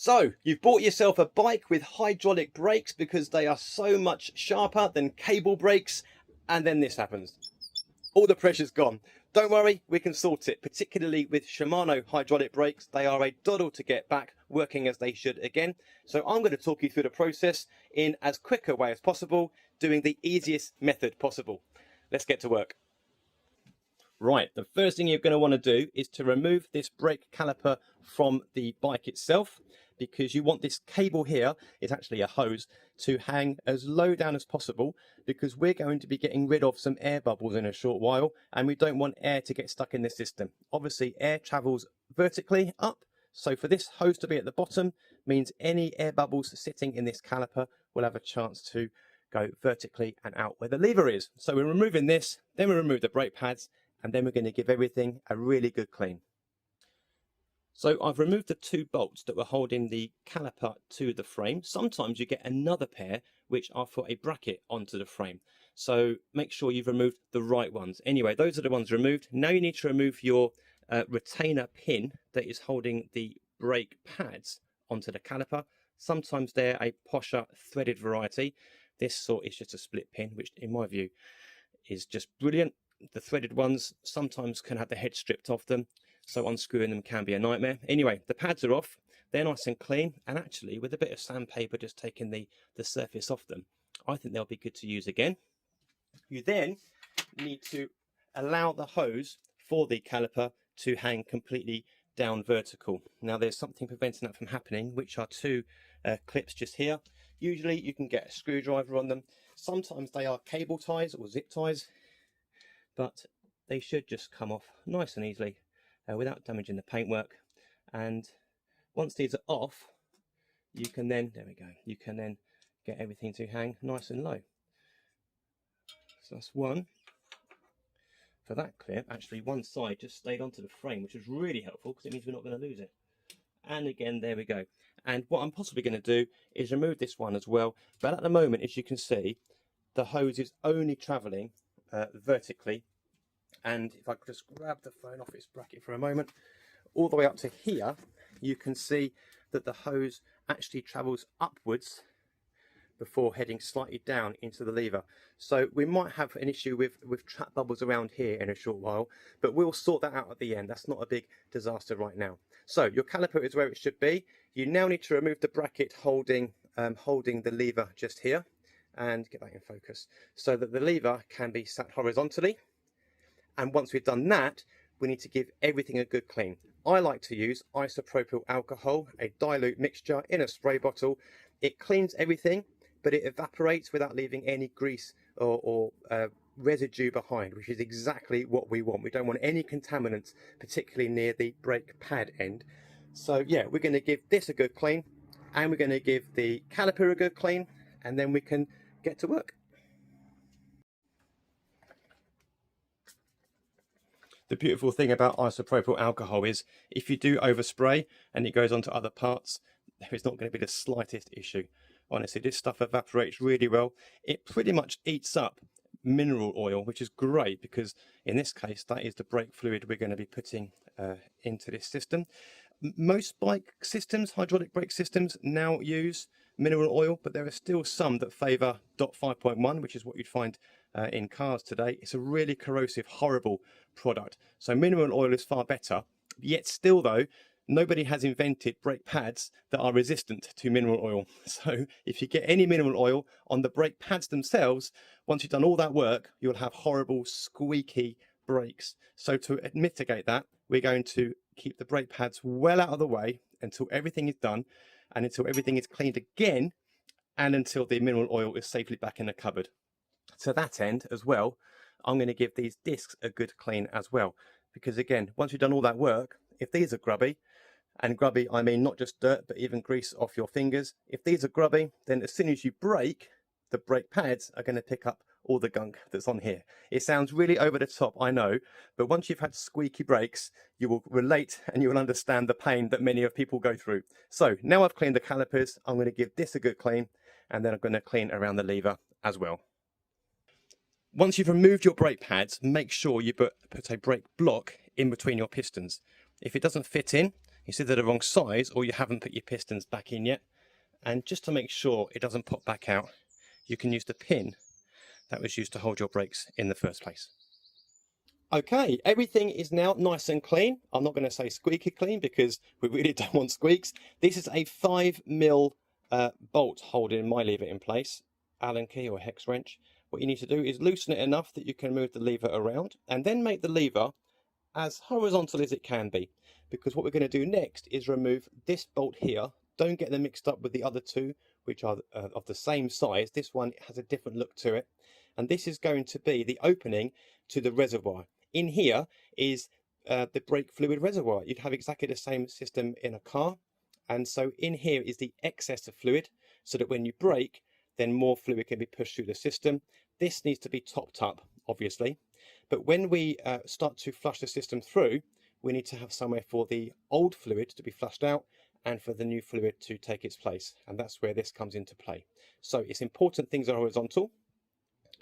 So you've bought yourself a bike with hydraulic brakes because they are so much sharper than cable brakes, and then this happens. All the pressure's gone. Don't worry, we can sort it, particularly with Shimano hydraulic brakes. They are a doddle to get back working as they should again. So I'm going to talk you through the process in as quick a way as possible, doing the easiest method possible. Let's get to work. Right, the first thing you're going to want to do is to remove this brake caliper from the bike itself, because you want this cable here, it's actually a hose, to hang as low down as possible, because we're going to be getting rid of some air bubbles in a short while, and we don't want air to get stuck in the system. Obviously, air travels vertically up, so for this hose to be at the bottom means any air bubbles sitting in this caliper will have a chance to go vertically and out where the lever is. So we're removing this, then we remove the brake pads, and then we're going to give everything a really good clean. So I've removed the two bolts that were holding the caliper to the frame. Sometimes you get another pair which are for a bracket onto the frame. So make sure you've removed the right ones. Anyway, those are the ones removed. Now you need to remove your retainer pin that is holding the brake pads onto the caliper. Sometimes they're a posher threaded variety. This sort is just a split pin, which in my view is just brilliant. The threaded ones sometimes can have the head stripped off them, so unscrewing them can be a nightmare. Anyway, the pads are off, they're nice and clean, and actually with a bit of sandpaper just taking the surface off them, I think they'll be good to use again. You then need to allow the hose for the caliper to hang completely down vertical. Now there's something preventing that from happening, which are two clips just here. Usually you can get a screwdriver on them. Sometimes they are cable ties or zip ties, but they should just come off nice and easily without damaging the paintwork. And once these are off, you can then, there we go, you can then get everything to hang nice and low. So that's one. For that clip, actually one side just stayed onto the frame, which is really helpful because it means we're not going to lose it. And again, there we go. And what I'm possibly going to do is remove this one as well. But at the moment, as you can see, the hose is only traveling vertically, and if I could just grab the phone off its bracket for a moment, all the way up to here, you can see that the hose actually travels upwards before heading slightly down into the lever. So we might have an issue with trap bubbles around here in a short while, but we'll sort that out at the end. That's not a big disaster right now. So your caliper is where it should be. You now need to remove the bracket holding the lever just here, and get that in focus so that the lever can be sat horizontally. And once we've done that, we need to give everything a good clean. I like to use isopropyl alcohol, a dilute mixture in a spray bottle. It cleans everything, but it evaporates without leaving any grease or residue behind, which is exactly what we want. We don't want any contaminants, particularly near the brake pad end. So yeah, we're going to give this a good clean, and we're going to give the caliper a good clean, and then we can get to work. The beautiful thing about isopropyl alcohol is if you do overspray and it goes onto other parts, there is not going to be the slightest issue. Honestly, this stuff evaporates really well. It pretty much eats up mineral oil, which is great because in this case, that is the brake fluid we're going to be putting into this system. Most bike systems, hydraulic brake systems, now use mineral oil, but there are still some that favour DOT 5.1, which is what you'd find in cars today. It's a really corrosive, horrible product. So mineral oil is far better. Yet still though, nobody has invented brake pads that are resistant to mineral oil. So if you get any mineral oil on the brake pads themselves, once you've done all that work, you'll have horrible, squeaky brakes. So to mitigate that, we're going to keep the brake pads well out of the way until everything is done, and until everything is cleaned again, and until the mineral oil is safely back in the cupboard. To that end as well, I'm going to give these discs a good clean as well, because again, once you've done all that work, if these are grubby, and grubby I mean not just dirt but even grease off your fingers, if these are grubby, then as soon as you brake, the brake pads are going to pick up all the gunk that's on here. It sounds really over the top, I know, but once you've had squeaky brakes, you will relate and you will understand the pain that many of people go through. So now I've cleaned the calipers, I'm going to give this a good clean, and then I'm going to clean around the lever as well. Once you've removed your brake pads, make sure you put a brake block in between your pistons. If it doesn't fit in, It's either the wrong size or you haven't put your pistons back in yet. And just to make sure it doesn't pop back out, you can use the pin that was used to hold your brakes in the first place. Okay, everything is now nice and clean. I'm not going to say squeaky clean because we really don't want squeaks. This is a 5mm bolt holding my lever in place, Allen key or hex wrench. What you need to do is loosen it enough that you can move the lever around and then make the lever as horizontal as it can be, because what we're going to do next is remove this bolt here. Don't get them mixed up with the other two, which are of the same size. This one has a different look to it, and this is going to be the opening to the reservoir. In here is the brake fluid reservoir. You'd have exactly the same system in a car, and so in here is the excess of fluid, so that when you brake, then more fluid can be pushed through the system. This needs to be topped up, obviously, but when we start to flush the system through, we need to have somewhere for the old fluid to be flushed out and for the new fluid to take its place, and that's where this comes into play. So it's important things are horizontal,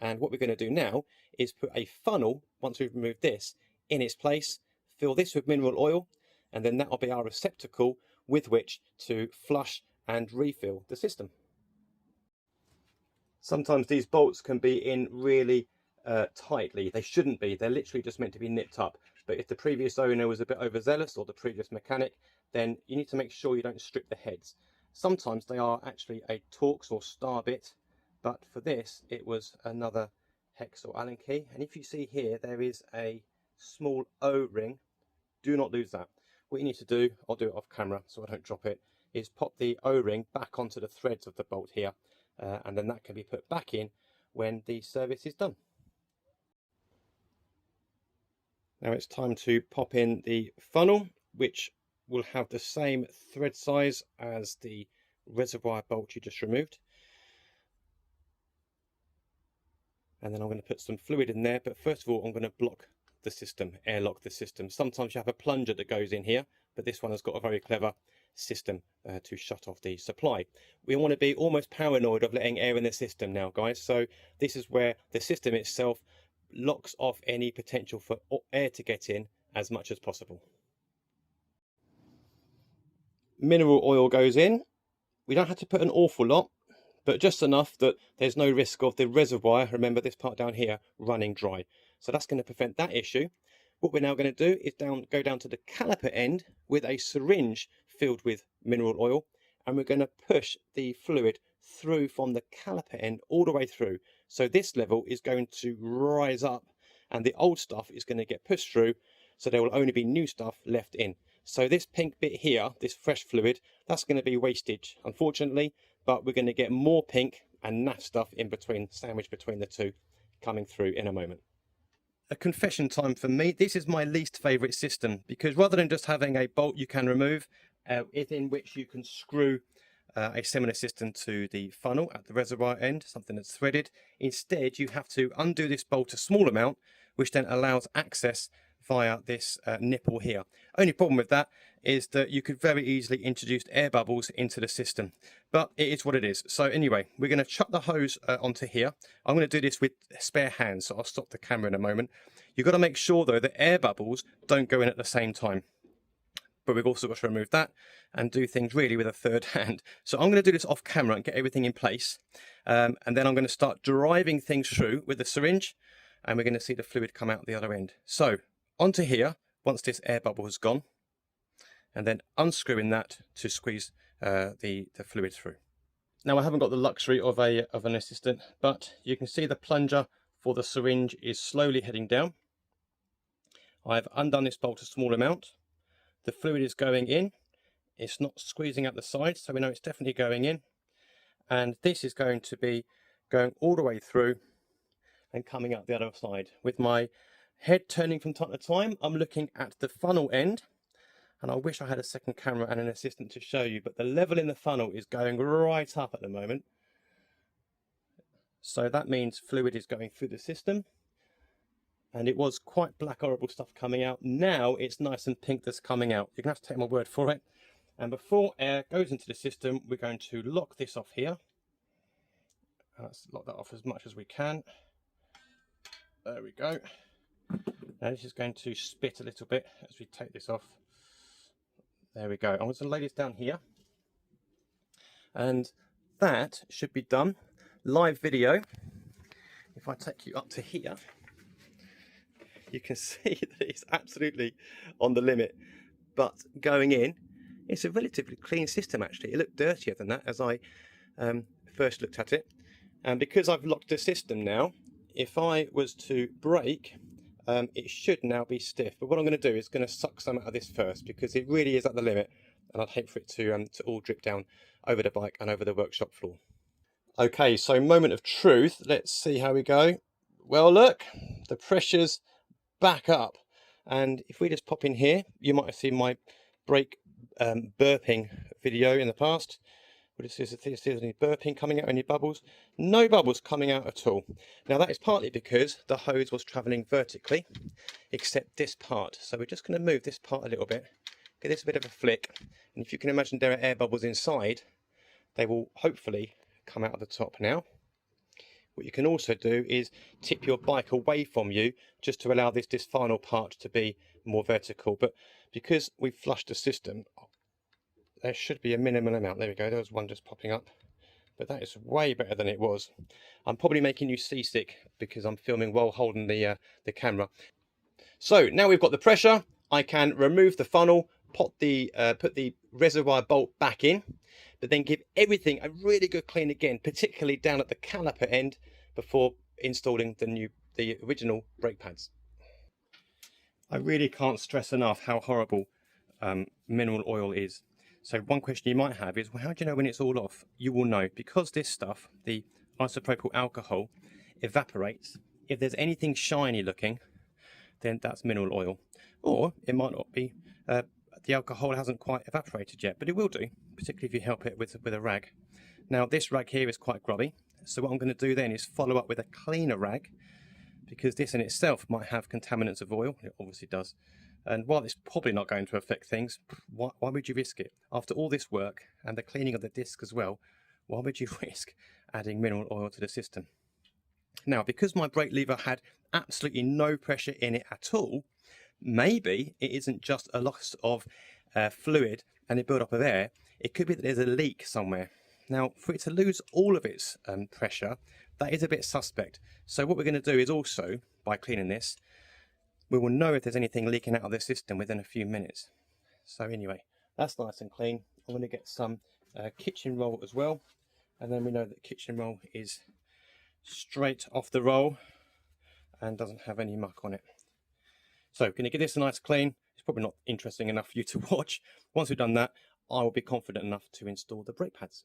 and what we're going to do now is put a funnel, once we've removed this, in its place, fill this with mineral oil, and then that will be our receptacle with which to flush and refill the system. Sometimes these bolts can be in really tightly. They shouldn't be. They're literally just meant to be nipped up. But if the previous owner was a bit overzealous, or the previous mechanic, then you need to make sure you don't strip the heads. Sometimes they are actually a Torx or star bit, but for this it was another hex or Allen key. And if you see here, there is a small O-ring. Do not lose that. What you need to do, I'll do it off camera so I don't drop it, is pop the O-ring back onto the threads of the bolt here, and then that can be put back in when the service is done. Now it's time to pop in the funnel, which will have the same thread size as the reservoir bolt you just removed. And then I'm going to put some fluid in there, but first of all I'm going to block the system, airlock the system. Sometimes you have a plunger that goes in here, but this one has got a very clever system to shut off the supply. We want to be almost paranoid of letting air in the system now, guys, so this is where the system itself locks off any potential for air to get in as much as possible. Mineral oil goes in. We don't have to put an awful lot, but just enough that there's no risk of the reservoir, remember this part down here, running dry. So that's going to prevent that issue. What we're now going to do is go down to the caliper end with a syringe filled with mineral oil, and we're going to push the fluid through from the caliper end all the way through. So this level is going to rise up and the old stuff is going to get pushed through, so there will only be new stuff left in. So this pink bit here, this fresh fluid, that's going to be wastage, unfortunately, but we're going to get more pink and naff stuff in between, sandwiched between the two, coming through in a moment. A confession time for me. This is my least favourite system, because rather than just having a bolt you can remove, in which you can screw a similar system to the funnel at the reservoir end, something that's threaded, instead you have to undo this bolt a small amount, which then allows access via this nipple here. Only problem with that is that you could very easily introduce air bubbles into the system, but it is what it is. So anyway, we're going to chuck the hose onto here. I'm going to do this with spare hands, so I'll stop the camera in a moment. You've got to make sure though that air bubbles don't go in at the same time, but we've also got to remove that and do things really with a third hand. So I'm going to do this off camera and get everything in place, and then I'm going to start driving things through with the syringe, and we're going to see the fluid come out the other end. So onto here, once this air bubble has gone, and then unscrewing that to squeeze the fluid through. Now I haven't got the luxury of an assistant, but you can see the plunger for the syringe is slowly heading down. I've undone this bolt a small amount. The fluid is going in. It's not squeezing out the sides, so we know it's definitely going in. And this is going to be going all the way through and coming out the other side. With my head turning from time to time, I'm looking at the funnel end, and I wish I had a second camera and an assistant to show you, but the level in the funnel is going right up at the moment. So that means fluid is going through the system, and it was quite black, horrible stuff coming out. Now it's nice and pink that's coming out. You're going to have to take my word for it. And before air goes into the system, we're going to lock this off here. Let's lock that off as much as we can. There we go. Now this is going to spit a little bit as we take this off. There we go. I'm going to lay this down here. And that should be done. Live video. If I take you up to here, you can see that it's absolutely on the limit. But going in, it's a relatively clean system actually. It looked dirtier than that as I first looked at it. And because I've locked the system now, if I was to brake, it should now be stiff. But what I'm going to do is going to suck some out of this first, because it really is at the limit, and I'd hate for it to all drip down over the bike and over the workshop floor. Okay, so moment of truth. Let's see how we go. Well, look, the pressure's back up. And if we just pop in here, you might have seen my brake burping video in the past. We'll just see if there's any burping coming out, any bubbles. No bubbles coming out at all. Now that is partly because the hose was travelling vertically, except this part. So we're just going to move this part a little bit, give this a bit of a flick. And if you can imagine there are air bubbles inside, they will hopefully come out of the top now. What you can also do is tip your bike away from you, just to allow this final part to be more vertical. But because we've flushed the system, there should be a minimal amount. There we go, there was one just popping up. But that is way better than it was. I'm probably making you seasick because I'm filming while holding the camera. So now we've got the pressure, I can remove the funnel, put the reservoir bolt back in, but then give everything a really good clean again, particularly down at the caliper end before installing the original brake pads. I really can't stress enough how horrible mineral oil is. So one question you might have is, well, how do you know when it's all off? You will know because this stuff, the isopropyl alcohol, evaporates. If there's anything shiny looking, then that's mineral oil. Or it might not be, the alcohol hasn't quite evaporated yet, but it will do, particularly if you help it with a rag. Now this rag here is quite grubby, so what I'm going to do then is follow up with a cleaner rag, because this in itself might have contaminants of oil. It obviously does. And while it's probably not going to affect things, why would you risk it? After all this work and the cleaning of the disc as well, why would you risk adding mineral oil to the system? Now, because my brake lever had absolutely no pressure in it at all, maybe it isn't just a loss of fluid and a build-up of air. It could be that there's a leak somewhere. Now, for it to lose all of its pressure, that is a bit suspect. So what we're going to do is also, by cleaning this, we will know if there's anything leaking out of the system within a few minutes. So anyway, that's nice and clean. I'm going to get some kitchen roll as well, and then we know that kitchen roll is straight off the roll and doesn't have any muck on it. So going to give this a nice clean. It's probably not interesting enough for you to watch. Once we've done that, I will be confident enough to install the brake pads.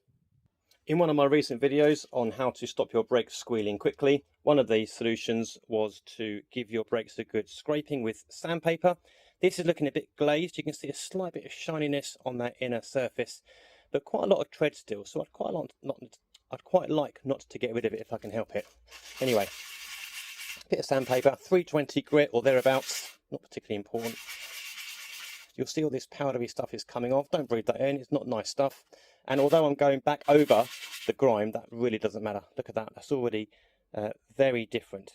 In one of my recent videos on how to stop your brakes squealing quickly, one of the solutions was to give your brakes a good scraping with sandpaper. This is looking a bit glazed. You can see a slight bit of shininess on that inner surface, but quite a lot of tread still. So I'd quite like not to get rid of it if I can help it. Anyway, bit of sandpaper, 320 grit or thereabouts, not particularly important. You'll see all this powdery stuff is coming off. Don't breathe that in, it's not nice stuff. And although I'm going back over the grime, that really doesn't matter. Look at that, that's already very different.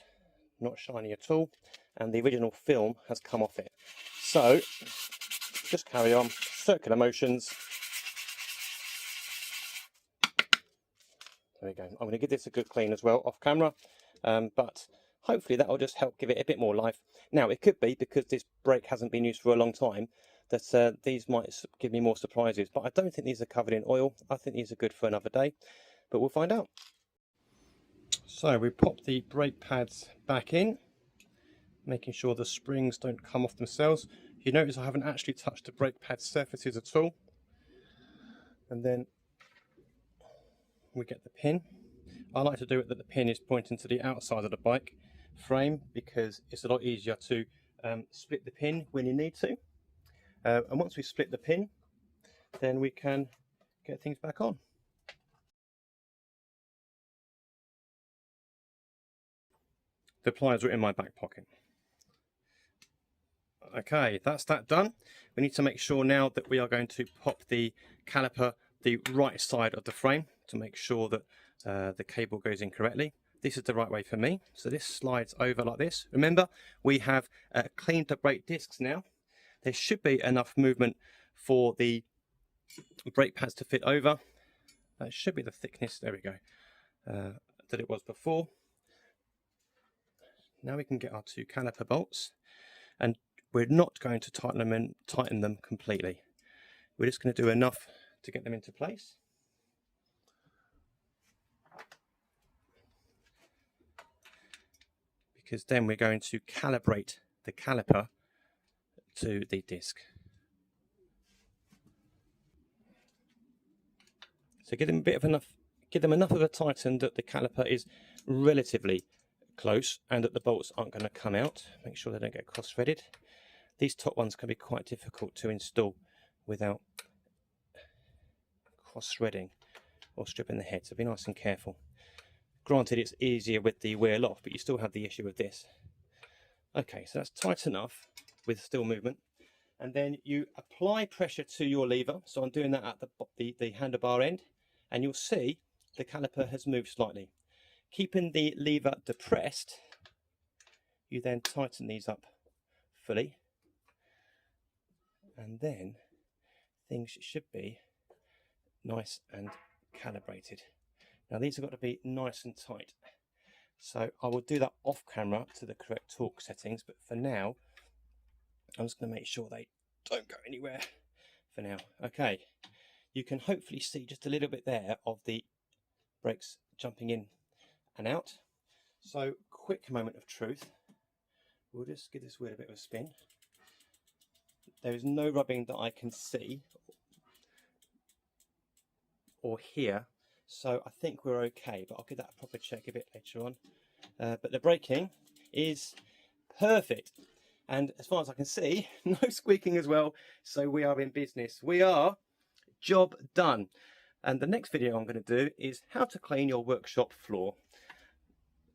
Not shiny at all. And the original film has come off it. So, just carry on, circular motions. There we go. I'm going to give this a good clean as well off camera. But hopefully that will just help give it a bit more life. Now, it could be because this brake hasn't been used for a long time that these might give me more surprises, but I don't think these are covered in oil. I think these are good for another day, but we'll find out. So we pop the brake pads back in, making sure the springs don't come off themselves. You notice I haven't actually touched the brake pad surfaces at all. And then we get the pin. I like to do it that the pin is pointing to the outside of the bike frame, because it's a lot easier to split the pin when you need to. And once we split the pin, then we can get things back on. The pliers are in my back pocket. Okay, that's that done. We need to make sure now that we are going to pop the caliper the right side of the frame to make sure that the cable goes in correctly. This is the right way for me. So this slides over like this. Remember, we have cleaned the brake discs now. There should be enough movement for the brake pads to fit over. That should be the thickness, there we go, that it was before. Now we can get our 2 caliper bolts, and we're not going to tighten them completely. We're just going to do enough to get them into place. Because then we're going to calibrate the caliper to the disc. So give them enough of a tighten that the caliper is relatively close and that the bolts aren't going to come out. Make sure they don't get cross-threaded. These top ones can be quite difficult to install without cross-threading or stripping the head, so be nice and careful. Granted, it's easier with the wheel off, but you still have the issue of this. Okay, so that's tight enough with still movement. And then you apply pressure to your lever. So I'm doing that at the handlebar end, and you'll see the caliper has moved slightly. Keeping the lever depressed, you then tighten these up fully, and then things should be nice and calibrated. Now these have got to be nice and tight, so I will do that off camera to the correct torque settings, but for now I'm just going to make sure they don't go anywhere for now. Okay, you can hopefully see just a little bit there of the brakes jumping in and out. So quick moment of truth, we'll just give this wheel a bit of a spin. There is no rubbing that I can see or hear, so I think we're okay, but I'll give that a proper check a bit later on. But the braking is perfect, and as far as I can see, no squeaking as well, so we are in business. We are job done. And the next video I'm going to do is how to clean your workshop floor.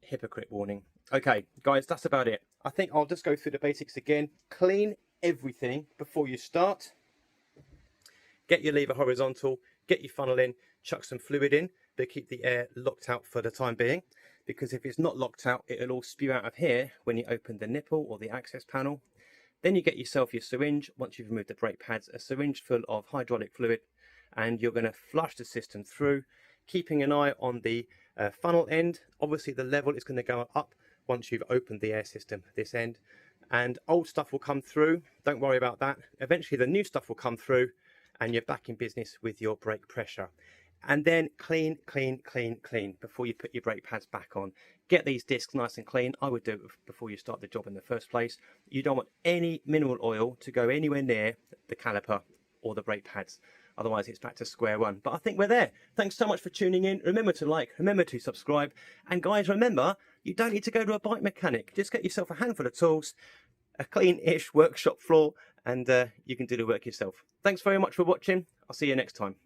Hypocrite warning. Okay guys, that's about it. I think I'll just go through the basics again. Clean everything before you start. Get your lever horizontal, get your funnel in, chuck some fluid in, but keep the air locked out for the time being, because if it's not locked out, it'll all spew out of here when you open the nipple or the access panel. Then you get yourself your syringe. Once you've removed the brake pads, a syringe full of hydraulic fluid, and you're going to flush the system through, keeping an eye on the funnel end. Obviously the level is going to go up once you've opened the air system this end, and old stuff will come through. Don't worry about that. Eventually the new stuff will come through and you're back in business with your brake pressure. And then clean before you put your brake pads back on. Get these discs nice and clean. I would do it before you start the job in the first place. You don't want any mineral oil to go anywhere near the caliper or the brake pads. Otherwise it's back to square one. But I think we're there. Thanks so much for tuning in. Remember to like, remember to subscribe. And guys, remember, you don't need to go to a bike mechanic. Just get yourself a handful of tools, a clean-ish workshop floor, and you can do the work yourself. Thanks very much for watching. I'll see you next time.